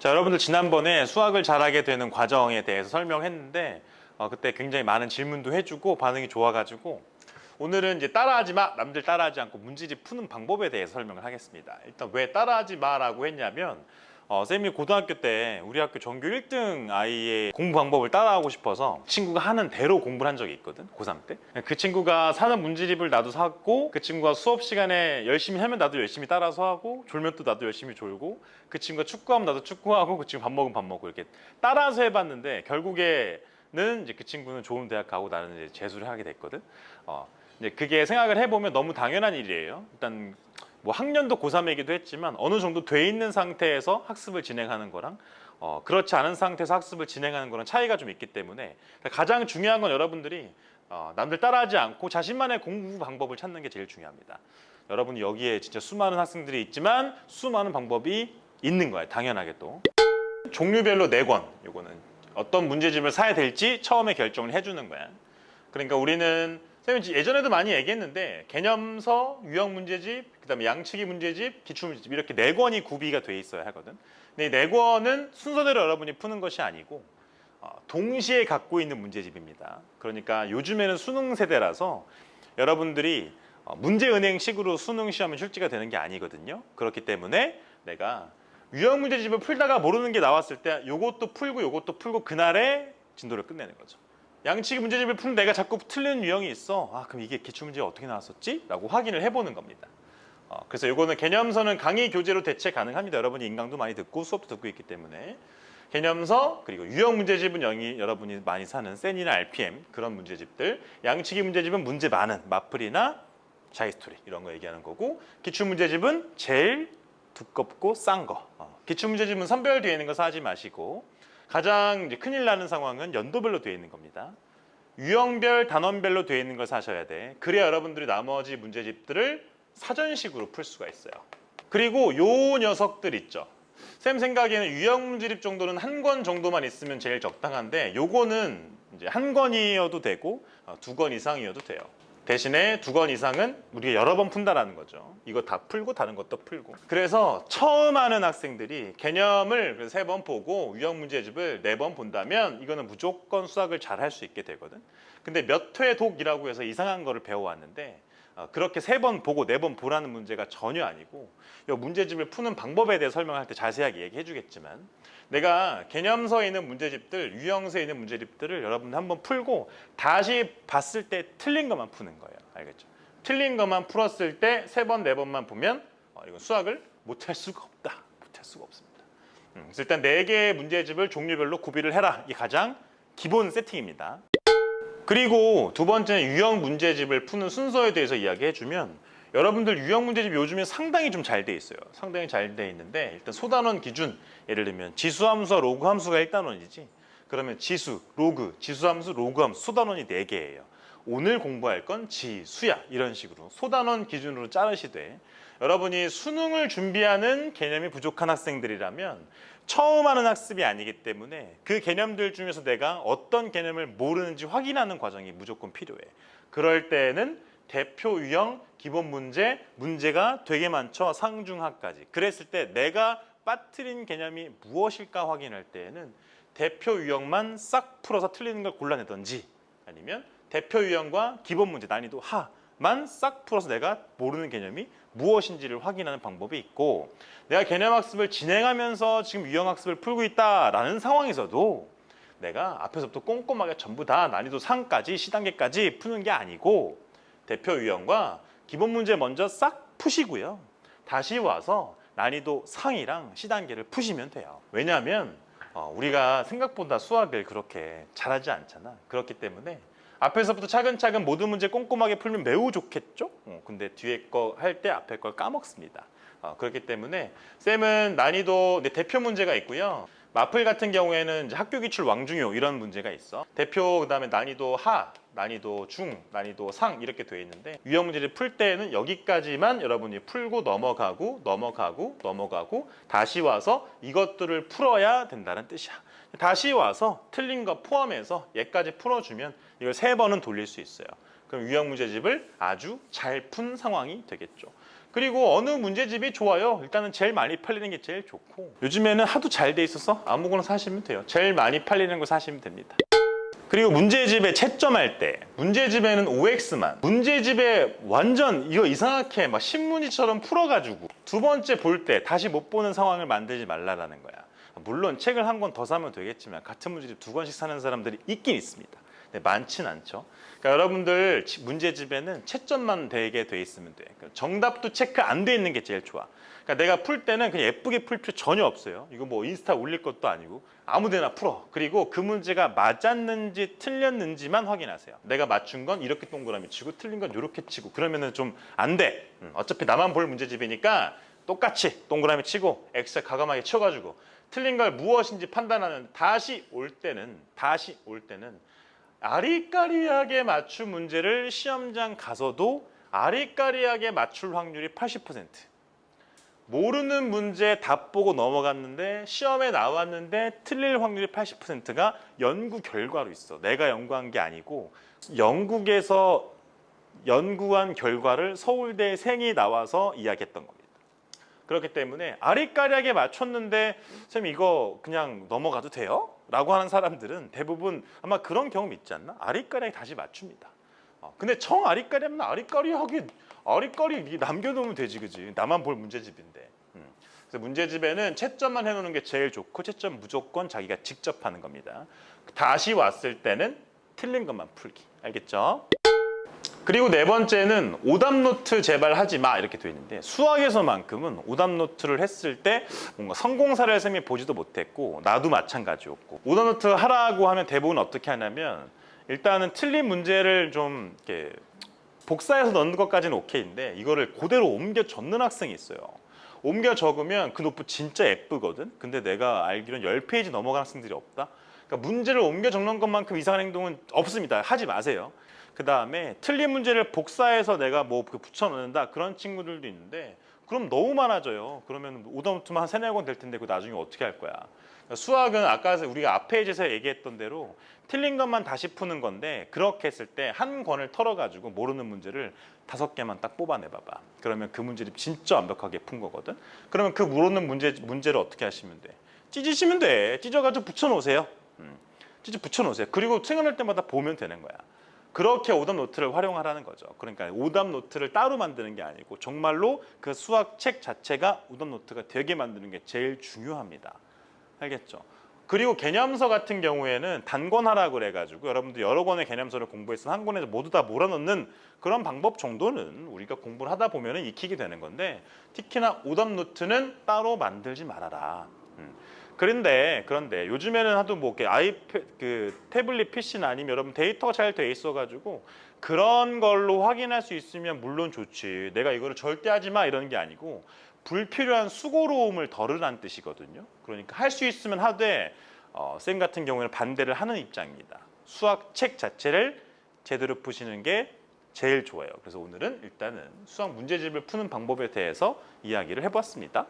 자, 여러분들 지난번에 수학을 잘하게 되는 과정에 대해서 설명했는데 그때 굉장히 많은 질문도 해주고 반응이 좋아가지고 오늘은 이제 따라하지 마, 남들 따라하지 않고 문제집 푸는 방법에 대해서 설명을 하겠습니다. 일단 왜 따라하지 마라고 했냐면 쌤이 고등학교 때 우리 학교 전교 1등 아이의 공부 방법을 따라하고 싶어서 친구가 하는 대로 공부를 한 적이 있거든, 고3 때. 그 친구가 사는 문제집을 나도 샀고, 그 친구가 수업 시간에 열심히 하면 나도 열심히 따라서 하고, 졸면 또 나도 열심히 졸고, 그 친구가 축구하면 나도 축구하고, 그 친구 밥 먹으면 밥 먹고, 이렇게 따라서 해봤는데 결국에는 이제 그 친구는 좋은 대학 가고 나는 이제 재수를 하게 됐거든. 이제 그게 생각을 해보면 너무 당연한 일이에요. 일단 뭐 학년도 고3이기도 했지만 어느 정도 돼 있는 상태에서 학습을 진행하는 거랑 그렇지 않은 상태에서 학습을 진행하는 거랑 차이가 좀 있기 때문에 가장 중요한 건 여러분들이 남들 따라하지 않고 자신만의 공부 방법을 찾는 게 제일 중요합니다. 여러분이 여기에 진짜 수많은 학생들이 있지만 수많은 방법이 있는 거예요. 당연하게 또. 종류별로 4권, 요거는 어떤 문제집을 사야 될지 처음에 결정을 해주는 거야. 그러니까 우리는 선생님 예전에도 많이 얘기했는데 개념서, 유형 문제집, 그다음에 양치기 문제집, 기출 문제집 이렇게 4권이 구비가 돼 있어야 하거든. 근데 이 4권은 순서대로 여러분이 푸는 것이 아니고 동시에 갖고 있는 문제집입니다. 그러니까 요즘에는 수능 세대라서 여러분들이 문제은행식으로 수능 시험에 출제가 되는 게 아니거든요. 그렇기 때문에 내가 유형 문제집을 풀다가 모르는 게 나왔을 때 요것도 풀고 그날에 진도를 끝내는 거죠. 양치기 문제집을 푸는 내가 자꾸 틀리는 유형이 있어. 그럼 이게 기출문제가 어떻게 나왔었지? 라고 확인을 해보는 겁니다. 그래서 이거는 개념서는 강의 교재로 대체 가능합니다. 여러분이 인강도 많이 듣고 수업도 듣고 있기 때문에 개념서 그리고 유형 문제집은 여러분이 많이 사는 센이나 RPM 그런 문제집들, 양치기 문제집은 문제 많은 마플이나 자이스토리 이런 거 얘기하는 거고, 기출 문제집은 제일 두껍고 싼 거. 기출 문제집은 선별되어 있는 거 사지 마시고, 가장 이제 큰일 나는 상황은 연도별로 되어 있는 겁니다. 유형별, 단원별로 되어 있는 걸 사셔야 돼. 그래야 여러분들이 나머지 문제집들을 사전식으로 풀 수가 있어요. 그리고 요 녀석들 있죠. 쌤 생각에는 유형 문제집 정도는 한 권 정도만 있으면 제일 적당한데 요거는 이제 한 권이어도 되고 2권 이상이어도 돼요. 대신에 2권 이상은 우리가 여러 번 푼다라는 거죠. 이거 다 풀고 다른 것도 풀고. 그래서 처음 하는 학생들이 개념을 3번 보고 유형 문제집을 4번 본다면 이거는 무조건 수학을 잘 할 수 있게 되거든. 근데 몇 회 독이라고 해서 이상한 거를 배워왔는데 그렇게 3번 보고 4번 보라는 문제가 전혀 아니고, 이 문제집을 푸는 방법에 대해 설명할 때 자세하게 얘기해 주겠지만, 내가 개념서에 있는 문제집들, 유형서에 있는 문제집들을 여러분들 한번 풀고 다시 봤을 때 틀린 것만 푸는 거예요. 알겠죠? 틀린 것만 풀었을 때 3번, 4번만 보면 이건 수학을 못할 수가 없다. 못할 수가 없습니다. 그래서 일단 4개의 문제집을 종류별로 구비를 해라. 이게 가장 기본 세팅입니다. 그리고 두 번째는 유형 문제집을 푸는 순서에 대해서 이야기해주면, 여러분들 유형 문제집 요즘에 상당히 좀 잘 돼 있어요. 상당히 잘 돼 있는데 일단 소단원 기준, 예를 들면 지수함수와 로그함수가 1단원이지, 그러면 지수, 로그, 지수함수, 로그함수 소단원이 4개예요. 오늘 공부할 건 지수야, 이런 식으로 소단원 기준으로 자르시되, 여러분이 수능을 준비하는 개념이 부족한 학생들이라면 처음 하는 학습이 아니기 때문에 그 개념들 중에서 내가 어떤 개념을 모르는지 확인하는 과정이 무조건 필요해. 그럴 때는 대표 유형, 기본 문제, 문제가 되게 많죠. 상중하까지. 그랬을 때 내가 빠뜨린 개념이 무엇일까 확인할 때에는 대표 유형만 싹 풀어서 틀리는 걸 골라내든지, 아니면 대표 유형과 기본 문제 난이도 하만 싹 풀어서 내가 모르는 개념이 무엇인지를 확인하는 방법이 있고, 내가 개념 학습을 진행하면서 지금 유형 학습을 풀고 있다라는 상황에서도 내가 앞에서부터 꼼꼼하게 전부 다 난이도 상까지 시단계까지 푸는 게 아니고, 대표 유형과 기본 문제 먼저 싹 푸시고요, 다시 와서 난이도 상이랑 시단계를 푸시면 돼요. 왜냐하면 우리가 생각보다 수학을 그렇게 잘하지 않잖아. 그렇기 때문에 앞에서부터 차근차근 모든 문제 꼼꼼하게 풀면 매우 좋겠죠? 근데 뒤에 거 할 때 앞에 걸 까먹습니다. 그렇기 때문에 쌤은 난이도 대표 문제가 있고요. 마플 같은 경우에는 이제 학교 기출 왕중요 이런 문제가 있어. 대표, 그다음에 난이도 하, 난이도 중, 난이도 상 이렇게 돼 있는데, 유형 문제를 풀 때는 여기까지만 여러분이 풀고 넘어가고 다시 와서 이것들을 풀어야 된다는 뜻이야. 다시 와서 틀린 거 포함해서 얘까지 풀어주면 이걸 3번은 돌릴 수 있어요. 그럼 유형 문제집을 아주 잘 푼 상황이 되겠죠. 그리고 어느 문제집이 좋아요? 일단은 제일 많이 팔리는 게 제일 좋고, 요즘에는 하도 잘 돼 있어서 아무거나 사시면 돼요. 제일 많이 팔리는 거 사시면 됩니다. 그리고 문제집에 채점할 때 문제집에는 OX만, 문제집에 완전 이거 이상하게 막 신문지처럼 풀어가지고 두 번째 볼 때 다시 못 보는 상황을 만들지 말라라는 거야. 물론 책을 한 권 더 사면 되겠지만 같은 문제집 두 권씩 사는 사람들이 있긴 있습니다. 근데 많진 않죠. 그러니까 여러분들 문제집에는 채점만 되게 돼 있으면 돼. 그러니까 정답도 체크 안 돼 있는 게 제일 좋아. 그러니까 내가 풀 때는 그냥 예쁘게 풀 필요 전혀 없어요. 이거 뭐 인스타 올릴 것도 아니고 아무데나 풀어. 그리고 그 문제가 맞았는지 틀렸는지만 확인하세요. 내가 맞춘 건 이렇게 동그라미 치고 틀린 건 이렇게 치고, 그러면은 좀 안 돼. 어차피 나만 볼 문제집이니까 똑같이 동그라미 치고 엑셀 과감하게 쳐가지고 틀린 걸 무엇인지 판단하는, 다시 올 때는 아리까리하게 맞춘 문제를 시험장 가서도 아리까리하게 맞출 확률이 80%. 모르는 문제 답 보고 넘어갔는데 시험에 나왔는데 틀릴 확률이 80%가 연구 결과로 있어. 내가 연구한 게 아니고 영국에서 연구한 결과를 서울대생이 나와서 이야기했던 겁니다. 그렇기 때문에 아리까리하게 맞췄는데 선생님 이거 그냥 넘어가도 돼요? 라고 하는 사람들은 대부분 아마 그런 경험 있지 않나? 아리까리하게 다시 맞춥니다. 근데 정 아리까리하면 아리까리 남겨놓으면 되지, 그지? 나만 볼 문제집인데. 그래서 문제집에는 채점만 해놓는 게 제일 좋고, 채점 무조건 자기가 직접 하는 겁니다. 다시 왔을 때는 틀린 것만 풀기. 알겠죠? 그리고 네 번째는 오답노트 제발 하지 마 이렇게 되어 있는데, 수학에서만큼은 오답노트를 했을 때 뭔가 성공 사례를 쌤이 보지도 못했고 나도 마찬가지였고, 오답노트 하라고 하면 대부분 어떻게 하냐면 일단은 틀린 문제를 좀 이렇게 복사해서 넣는 것까지는 오케이인데 이거를 그대로 옮겨 적는 학생이 있어요. 옮겨 적으면 그 노트 진짜 예쁘거든. 근데 내가 알기로는 10페이지 넘어간 학생들이 없다. 그러니까 문제를 옮겨 적는 것만큼 이상한 행동은 없습니다. 하지 마세요. 그 다음에 틀린 문제를 복사해서 내가 뭐 붙여 넣는다 그런 친구들도 있는데, 그럼 너무 많아져요. 그러면 오답노트만 한 3-4권 될 텐데 그거 나중에 어떻게 할 거야. 그러니까 수학은 아까 우리가 앞 페이지에서 얘기했던 대로 틀린 것만 다시 푸는 건데, 그렇게 했을 때 한 권을 털어가지고 모르는 문제를 5개만 딱 뽑아내봐봐. 그러면 그 문제를 진짜 완벽하게 푼 거거든. 그러면 그 모르는 문제를 어떻게 하시면 돼? 찢으시면 돼. 찢어가지고 붙여놓으세요. 찢어 붙여놓으세요. 그리고 퇴근할 때마다 보면 되는 거야. 그렇게 오답 노트를 활용하라는 거죠. 그러니까 오답 노트를 따로 만드는 게 아니고 정말로 그 수학 책 자체가 오답 노트가 되게 만드는 게 제일 중요합니다. 알겠죠? 그리고 개념서 같은 경우에는 단권하라고 그래가지고 여러분들 여러 권의 개념서를 공부했으면 한 권에서 모두 다 몰아넣는 그런 방법 정도는 우리가 공부를 하다 보면 익히게 되는 건데, 특히나 오답 노트는 따로 만들지 말아라. 그런데 요즘에는 하도 뭐 태블릿 PC나 아니면 여러분 데이터가 잘 돼 있어가지고 그런 걸로 확인할 수 있으면 물론 좋지. 내가 이거를 절대 하지 마 이러는 게 아니고 불필요한 수고로움을 덜으라는 뜻이거든요. 그러니까 할 수 있으면 하되, 쌤 같은 경우에는 반대를 하는 입장입니다. 수학 책 자체를 제대로 푸시는 게 제일 좋아요. 그래서 오늘은 일단은 수학 문제집을 푸는 방법에 대해서 이야기를 해봤습니다.